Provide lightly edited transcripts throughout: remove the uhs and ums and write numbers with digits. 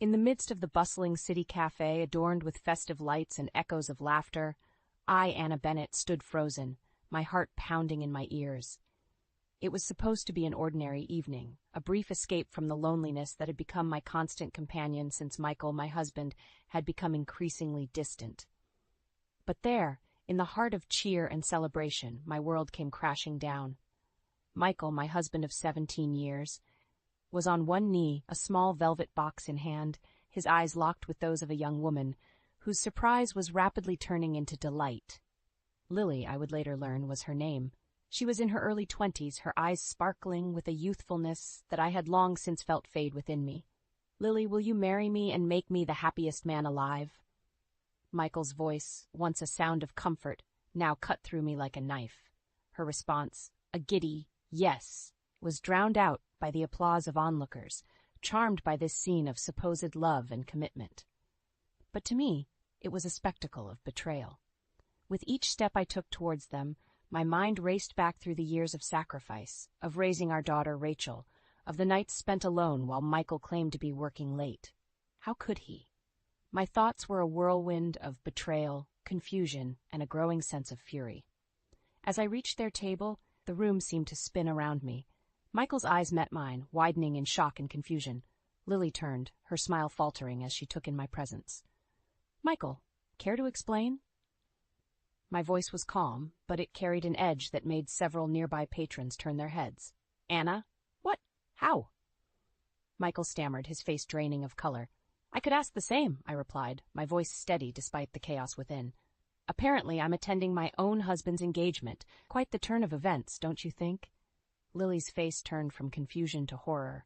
In the midst of the bustling city cafe, adorned with festive lights and echoes of laughter, I, Anna Bennett, stood frozen, my heart pounding in my ears. It was supposed to be an ordinary evening, a brief escape from the loneliness that had become my constant companion since Michael, my husband, had become increasingly distant. But there, in the heart of cheer and celebration, my world came crashing down. Michael, my husband of 17 years, was on one knee, a small velvet box in hand, his eyes locked with those of a young woman, whose surprise was rapidly turning into delight. Lily, I would later learn, was her name. She was in her early 20s, her eyes sparkling with a youthfulness that I had long since felt fade within me. "Lily, will you marry me and make me the happiest man alive?" Michael's voice, once a sound of comfort, now cut through me like a knife. Her response, a giddy "yes," was drowned out by the applause of onlookers, charmed by this scene of supposed love and commitment. But to me, it was a spectacle of betrayal. With each step I took towards them, my mind raced back through the years of sacrifice, of raising our daughter Rachel, of the nights spent alone while Michael claimed to be working late. How could he? My thoughts were a whirlwind of betrayal, confusion, and a growing sense of fury. As I reached their table, the room seemed to spin around me. Michael's eyes met mine, widening in shock and confusion. Lily turned, her smile faltering as she took in my presence. "Michael, care to explain?" My voice was calm, but it carried an edge that made several nearby patrons turn their heads. "Anna? What? How?" Michael stammered, his face draining of color. "I could ask the same," I replied, my voice steady despite the chaos within. "Apparently I'm attending my own husband's engagement. Quite the turn of events, don't you think?" Lily's face turned from confusion to horror.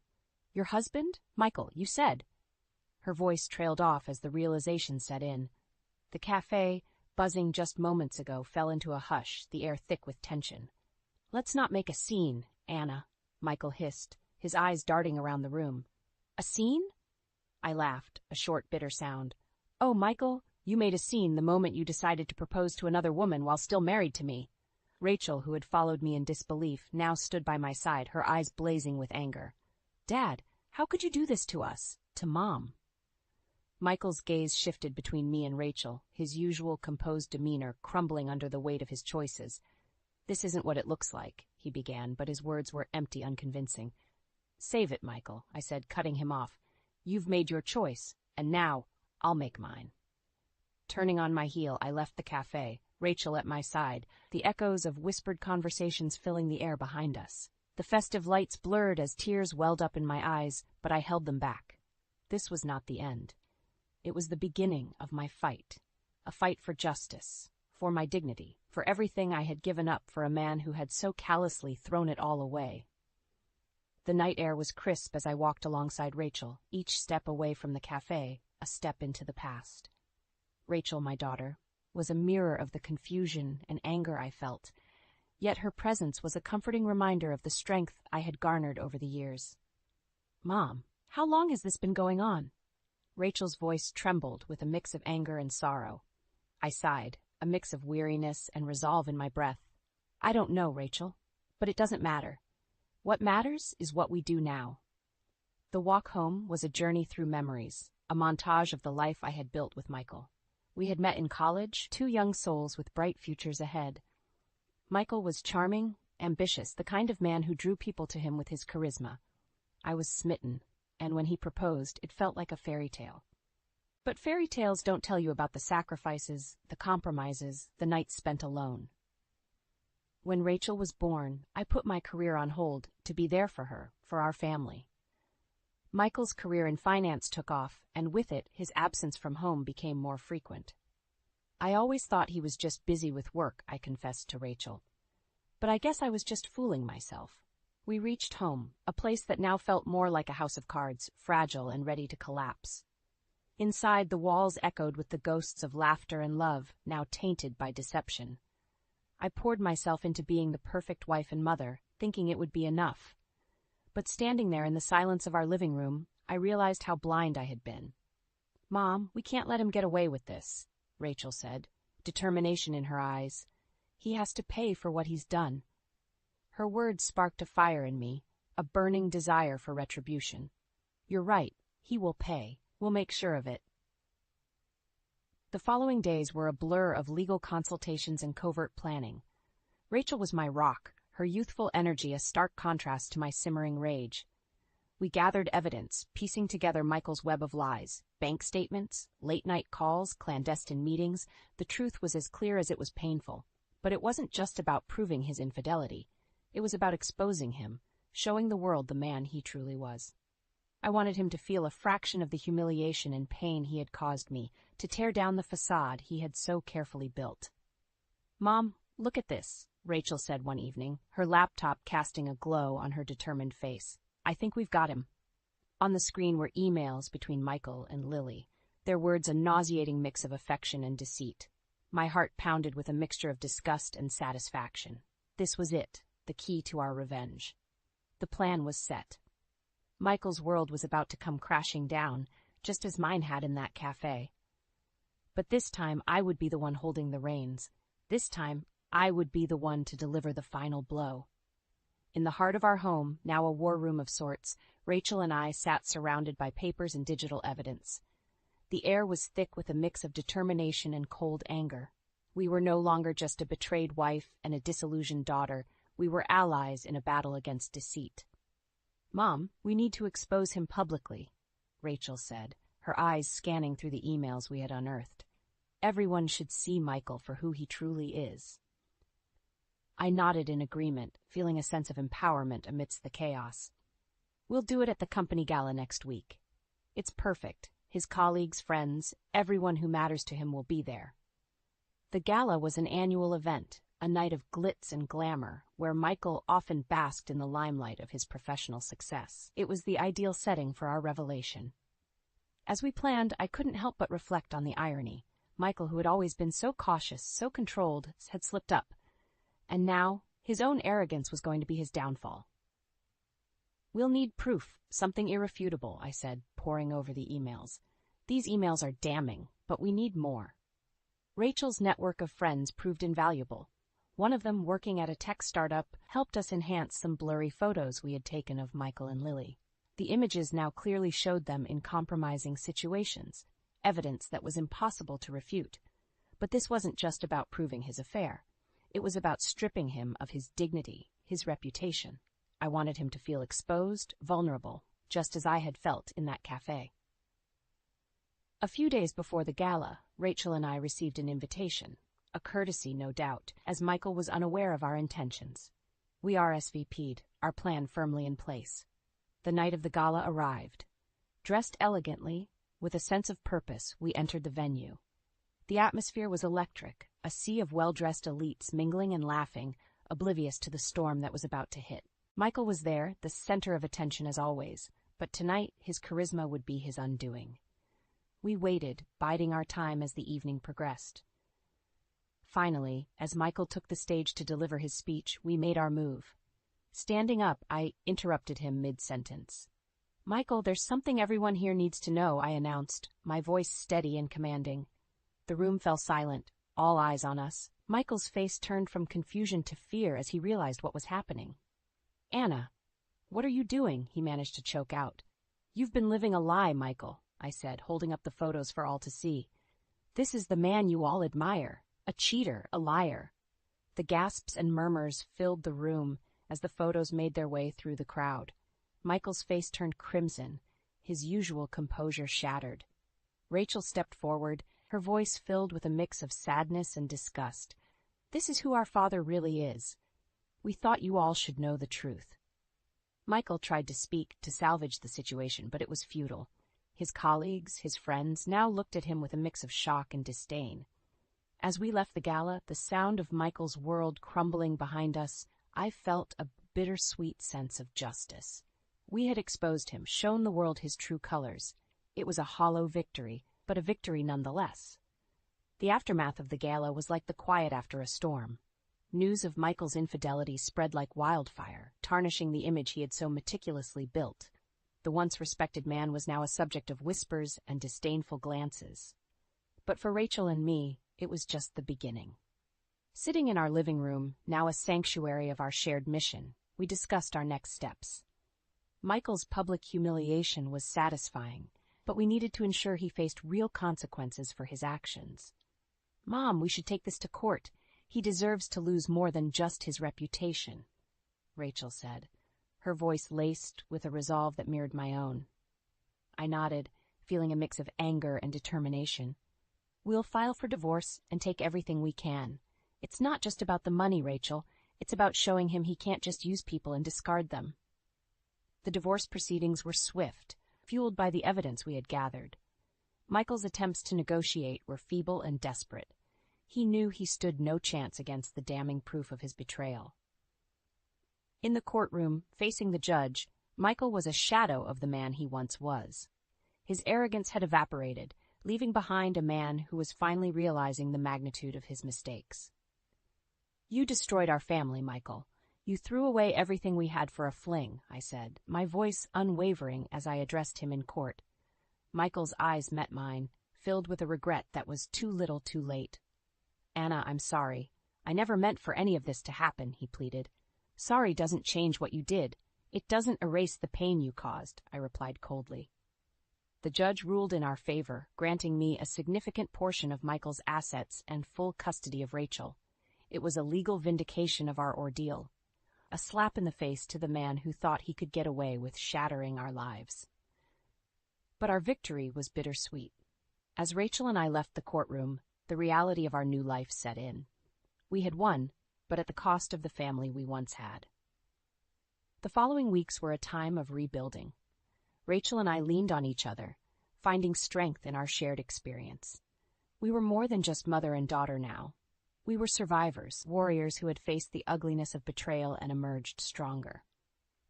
"Your husband? Michael, you said." Her voice trailed off as the realization set in. The cafe, buzzing just moments ago, fell into a hush, the air thick with tension. "Let's not make a scene, Anna," Michael hissed, his eyes darting around the room. "A scene?" I laughed, a short, bitter sound. "Oh, Michael, you made a scene the moment you decided to propose to another woman while still married to me." Rachel, who had followed me in disbelief, now stood by my side, her eyes blazing with anger. "Dad, how could you do this to us? To Mom?" Michael's gaze shifted between me and Rachel, his usual composed demeanor crumbling under the weight of his choices. "This isn't what it looks like," he began, but his words were empty, unconvincing. "Save it, Michael," I said, cutting him off. "You've made your choice, and now I'll make mine." Turning on my heel, I left the cafe, Rachel at my side, the echoes of whispered conversations filling the air behind us. The festive lights blurred as tears welled up in my eyes, but I held them back. This was not the end. It was the beginning of my fight, a fight for justice, for my dignity, for everything I had given up for a man who had so callously thrown it all away. The night air was crisp as I walked alongside Rachel, each step away from the cafe, a step into the past. Rachel, my daughter, was a mirror of the confusion and anger I felt, yet her presence was a comforting reminder of the strength I had garnered over the years. "Mom, how long has this been going on?" Rachel's voice trembled with a mix of anger and sorrow. I sighed, a mix of weariness and resolve in my breath. "I don't know, Rachel, but it doesn't matter. What matters is what we do now." The walk home was a journey through memories, a montage of the life I had built with Michael. We had met in college, two young souls with bright futures ahead. Michael was charming, ambitious, the kind of man who drew people to him with his charisma. I was smitten, and when he proposed, it felt like a fairy tale. But fairy tales don't tell you about the sacrifices, the compromises, the nights spent alone. When Rachel was born, I put my career on hold to be there for her, for our family. Michael's career in finance took off, and with it, his absence from home became more frequent. "I always thought he was just busy with work," I confessed to Rachel. But I guess I was just fooling myself. We reached home, a place that now felt more like a house of cards, fragile and ready to collapse. Inside, the walls echoed with the ghosts of laughter and love, now tainted by deception. I poured myself into being the perfect wife and mother, thinking it would be enough. But standing there in the silence of our living room, I realized how blind I had been. "Mom, we can't let him get away with this," Rachel said, determination in her eyes. "He has to pay for what he's done." Her words sparked a fire in me, a burning desire for retribution. "You're right, he will pay. We'll make sure of it. The following days were a blur of legal consultations and covert planning. Rachel was my rock, her youthful energy a stark contrast to my simmering rage. We gathered evidence, piecing together Michael's web of lies, bank statements, late-night calls, clandestine meetings. The truth was as clear as it was painful. But it wasn't just about proving his infidelity. It was about exposing him, showing the world the man he truly was. I wanted him to feel a fraction of the humiliation and pain he had caused me, to tear down the facade he had so carefully built. "Mom, look at this," Rachel said one evening, her laptop casting a glow on her determined face. "I think we've got him." On the screen were emails between Michael and Lily, their words a nauseating mix of affection and deceit. My heart pounded with a mixture of disgust and satisfaction. This was it, the key to our revenge. The plan was set. Michael's world was about to come crashing down, just as mine had in that cafe. But this time I would be the one holding the reins. This time I would be the one to deliver the final blow. In the heart of our home, now a war room of sorts, Rachel and I sat surrounded by papers and digital evidence. The air was thick with a mix of determination and cold anger. We were no longer just a betrayed wife and a disillusioned daughter. We were allies in a battle against deceit. "Mom, we need to expose him publicly," Rachel said, her eyes scanning through the emails we had unearthed. "Everyone should see Michael for who he truly is." I nodded in agreement, feeling a sense of empowerment amidst the chaos. "We'll do it at the company gala next week. It's perfect. His colleagues, friends, everyone who matters to him will be there." The gala was an annual event, a night of glitz and glamour, where Michael often basked in the limelight of his professional success. It was the ideal setting for our revelation. As we planned, I couldn't help but reflect on the irony. Michael, who had always been so cautious, so controlled, had slipped up. And now, his own arrogance was going to be his downfall. "We'll need proof, something irrefutable," I said, poring over the emails. "These emails are damning, but we need more." Rachel's network of friends proved invaluable. One of them, working at a tech startup, helped us enhance some blurry photos we had taken of Michael and Lily. The images now clearly showed them in compromising situations, evidence that was impossible to refute. But this wasn't just about proving his affair. It was about stripping him of his dignity, his reputation. I wanted him to feel exposed, vulnerable, just as I had felt in that cafe. A few days before the gala, Rachel and I received an invitation, a courtesy, no doubt, as Michael was unaware of our intentions. We RSVP'd, our plan firmly in place. The night of the gala arrived. Dressed elegantly, with a sense of purpose, we entered the venue. The atmosphere was electric, a sea of well-dressed elites mingling and laughing, oblivious to the storm that was about to hit. Michael was there, the center of attention as always, but tonight his charisma would be his undoing. We waited, biding our time as the evening progressed. Finally, as Michael took the stage to deliver his speech, we made our move. Standing up, I interrupted him mid-sentence. "Michael, there's something everyone here needs to know," I announced, my voice steady and commanding. The room fell silent, all eyes on us. Michael's face turned from confusion to fear as he realized what was happening. "Anna, what are you doing?" he managed to choke out. "You've been living a lie, Michael," I said, holding up the photos for all to see. "This is the man you all admire, a cheater, a liar." The gasps and murmurs filled the room as the photos made their way through the crowd. Michael's face turned crimson, his usual composure shattered. Rachel stepped forward, her voice filled with a mix of sadness and disgust. "This is who our father really is. We thought you all should know the truth." Michael tried to speak, to salvage the situation, but it was futile. His colleagues, his friends, now looked at him with a mix of shock and disdain. As we left the gala, the sound of Michael's world crumbling behind us, I felt a bittersweet sense of justice. We had exposed him, shown the world his true colors. It was a hollow victory, but a victory nonetheless. The aftermath of the gala was like the quiet after a storm. News of Michael's infidelity spread like wildfire, tarnishing the image he had so meticulously built. The once respected man was now a subject of whispers and disdainful glances. But for Rachel and me, it was just the beginning. Sitting in our living room, now a sanctuary of our shared mission, we discussed our next steps. Michael's public humiliation was satisfying. but we needed to ensure he faced real consequences for his actions. "Mom, we should take this to court. He deserves to lose more than just his reputation," Rachel said, her voice laced with a resolve that mirrored my own. I nodded, feeling a mix of anger and determination. "We'll file for divorce and take everything we can. It's not just about the money, Rachel. It's about showing him he can't just use people and discard them." The divorce proceedings were swift, fueled by the evidence we had gathered. Michael's attempts to negotiate were feeble and desperate. He knew he stood no chance against the damning proof of his betrayal. In the courtroom, facing the judge, Michael was a shadow of the man he once was. His arrogance had evaporated, leaving behind a man who was finally realizing the magnitude of his mistakes. "You destroyed our family, Michael. You threw away everything we had for a fling," I said, my voice unwavering as I addressed him in court. Michael's eyes met mine, filled with a regret that was too little too late. "Anna, I'm sorry. I never meant for any of this to happen," he pleaded. "Sorry doesn't change what you did. It doesn't erase the pain you caused," I replied coldly. The judge ruled in our favor, granting me a significant portion of Michael's assets and full custody of Rachel. It was a legal vindication of our ordeal, a slap in the face to the man who thought he could get away with shattering our lives. But our victory was bittersweet. As Rachel and I left the courtroom, the reality of our new life set in. We had won, but at the cost of the family we once had. The following weeks were a time of rebuilding. Rachel and I leaned on each other, finding strength in our shared experience. We were more than just mother and daughter now. We were survivors, warriors who had faced the ugliness of betrayal and emerged stronger.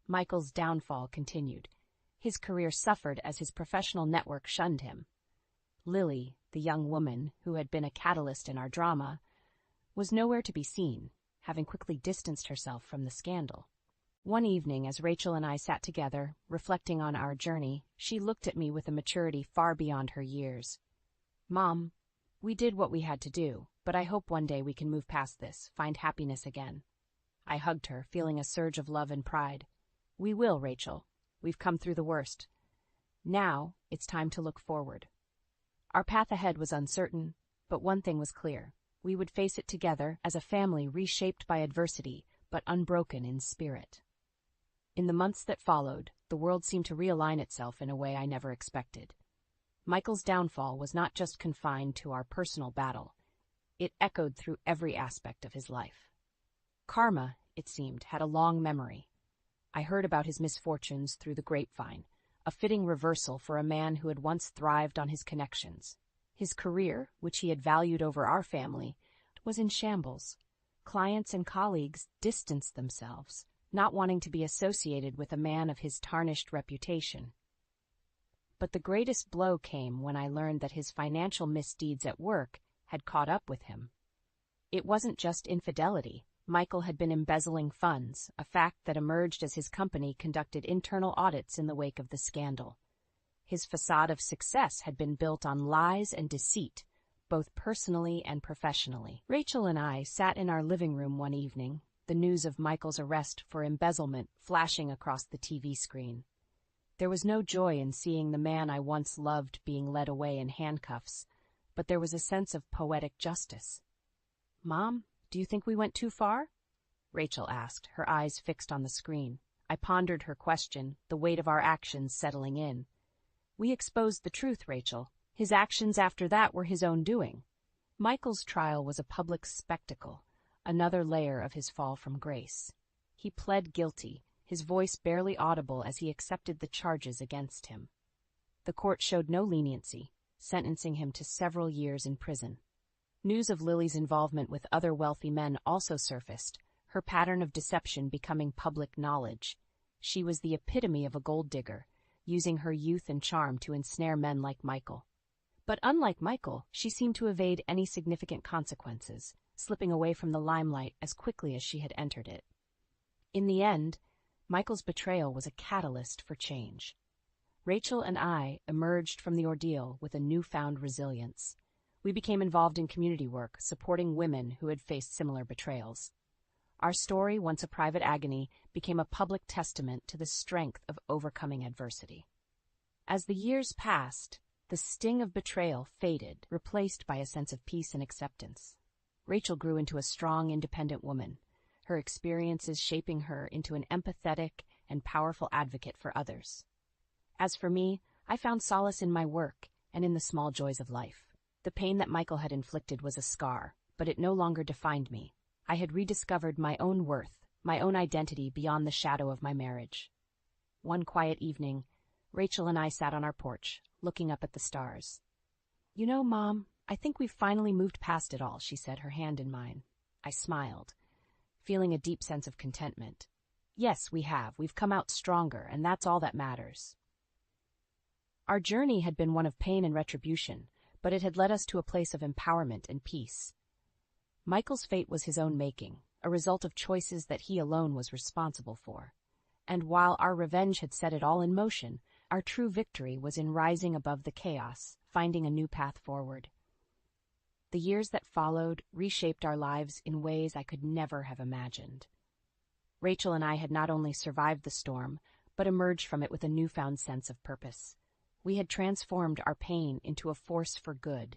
Michael's downfall continued. His career suffered as his professional network shunned him. Lily, the young woman who had been a catalyst in our drama, was nowhere to be seen, having quickly distanced herself from the scandal. One evening, as Rachel and I sat together, reflecting on our journey, she looked at me with a maturity far beyond her years. "Mom, we did what we had to do, but I hope one day we can move past this, find happiness again." I hugged her, feeling a surge of love and pride. "We will, Rachel. We've come through the worst. Now, it's time to look forward." Our path ahead was uncertain, but one thing was clear. We would face it together as a family reshaped by adversity, but unbroken in spirit. In the months that followed, the world seemed to realign itself in a way I never expected. Michael's downfall was not just confined to our personal battle. It echoed through every aspect of his life. Karma, it seemed, had a long memory. I heard about his misfortunes through the grapevine, a fitting reversal for a man who had once thrived on his connections. His career, which he had valued over our family, was in shambles. Clients and colleagues distanced themselves, not wanting to be associated with a man of his tarnished reputation. But the greatest blow came when I learned that his financial misdeeds at work had caught up with him. It wasn't just infidelity. Michael had been embezzling funds, a fact that emerged as his company conducted internal audits in the wake of the scandal. His facade of success had been built on lies and deceit, both personally and professionally. Rachel and I sat in our living room one evening, the news of Michael's arrest for embezzlement flashing across the TV screen. There was no joy in seeing the man I once loved being led away in handcuffs, but there was a sense of poetic justice. "Mom, do you think we went too far?" Rachel asked, her eyes fixed on the screen. I pondered her question, the weight of our actions settling in. "We exposed the truth, Rachel. His actions after that were his own doing." Michael's trial was a public spectacle, another layer of his fall from grace. He pled guilty, his voice barely audible as he accepted the charges against him. The court showed no leniency, sentencing him to several years in prison. News of Lily's involvement with other wealthy men also surfaced, her pattern of deception becoming public knowledge. She was the epitome of a gold digger, using her youth and charm to ensnare men like Michael. But unlike Michael, she seemed to evade any significant consequences, slipping away from the limelight as quickly as she had entered it. In the end, Michael's betrayal was a catalyst for change. Rachel and I emerged from the ordeal with a newfound resilience. We became involved in community work, supporting women who had faced similar betrayals. Our story, once a private agony, became a public testament to the strength of overcoming adversity. As the years passed, the sting of betrayal faded, replaced by a sense of peace and acceptance. Rachel grew into a strong, independent woman, her experiences shaping her into an empathetic and powerful advocate for others. As for me, I found solace in my work and in the small joys of life. The pain that Michael had inflicted was a scar, but it no longer defined me. I had rediscovered my own worth, my own identity beyond the shadow of my marriage. One quiet evening, Rachel and I sat on our porch, looking up at the stars. "You know, Mom, I think we've finally moved past it all," she said, her hand in mine. I smiled, feeling a deep sense of contentment. "Yes, we have. We've come out stronger, and that's all that matters." Our journey had been one of pain and retribution, but it had led us to a place of empowerment and peace. Michael's fate was his own making, a result of choices that he alone was responsible for. And while our revenge had set it all in motion, our true victory was in rising above the chaos, finding a new path forward. The years that followed reshaped our lives in ways I could never have imagined. Rachel and I had not only survived the storm, but emerged from it with a newfound sense of purpose. We had transformed our pain into a force for good,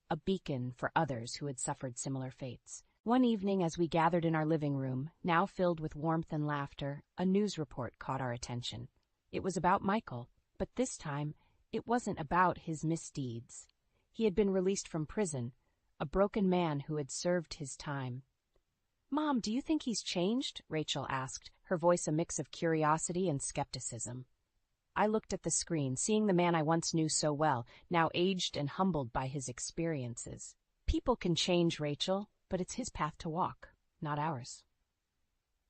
a beacon for others who had suffered similar fates. One evening, as we gathered in our living room, now filled with warmth and laughter, a news report caught our attention. It was about Michael, but this time, it wasn't about his misdeeds. He had been released from prison, a broken man who had served his time. "Mom, do you think he's changed?" Rachel asked, her voice a mix of curiosity and skepticism. I looked at the screen, seeing the man I once knew so well, now aged and humbled by his experiences. "People can change, Rachel, but it's his path to walk, not ours."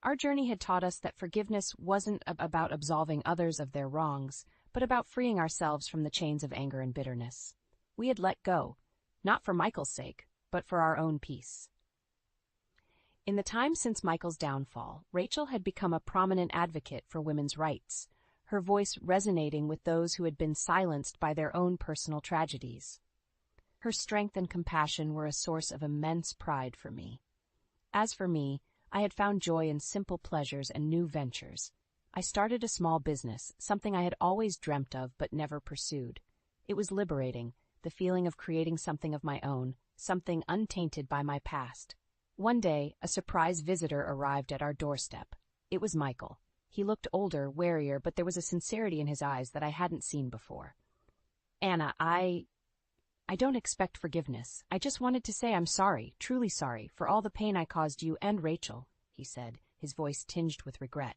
Our journey had taught us that forgiveness wasn't about absolving others of their wrongs, but about freeing ourselves from the chains of anger and bitterness. We had let go, not for Michael's sake, but for our own peace. In the time since Michael's downfall, Rachel had become a prominent advocate for women's rights, her voice resonating with those who had been silenced by their own personal tragedies. Her strength and compassion were a source of immense pride for me. As for me, I had found joy in simple pleasures and new ventures. I started a small business, something I had always dreamt of but never pursued. It was liberating, the feeling of creating something of my own, something untainted by my past. One day, a surprise visitor arrived at our doorstep. It was Michael. He looked older, warier, but there was a sincerity in his eyes that I hadn't seen before. "Anna, I don't expect forgiveness. I just wanted to say I'm sorry, truly sorry, for all the pain I caused you and Rachel," he said, his voice tinged with regret.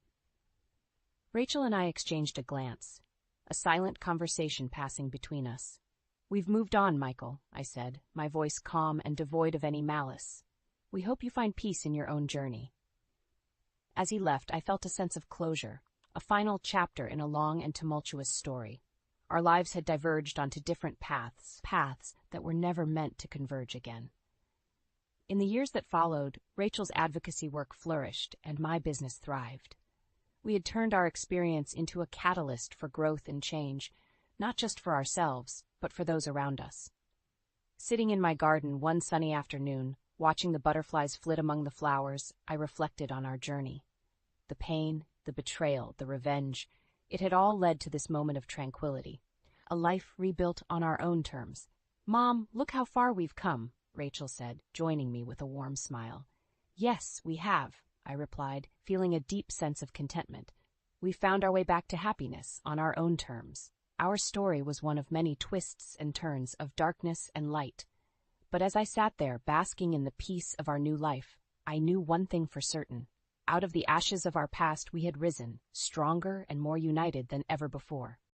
Rachel and I exchanged a glance, a silent conversation passing between us. "We've moved on, Michael," I said, my voice calm and devoid of any malice. "We hope you find peace in your own journey." As he left, I felt a sense of closure, a final chapter in a long and tumultuous story. Our lives had diverged onto different paths that were never meant to converge again. In the years that followed, Rachel's advocacy work flourished and my business thrived. We had turned our experience into a catalyst for growth and change, not just for ourselves, but for those around us. Sitting in my garden one sunny afternoon, watching the butterflies flit among the flowers, I reflected on our journey. The pain, the betrayal, the revenge, it had all led to this moment of tranquility, a life rebuilt on our own terms. "Mom, look how far we've come," Rachel said, joining me with a warm smile. "Yes, we have," I replied, feeling a deep sense of contentment. We found our way back to happiness on our own terms. Our story was one of many twists and turns of darkness and light. But as I sat there, basking in the peace of our new life, I knew one thing for certain. Out of the ashes of our past we had risen, stronger and more united than ever before.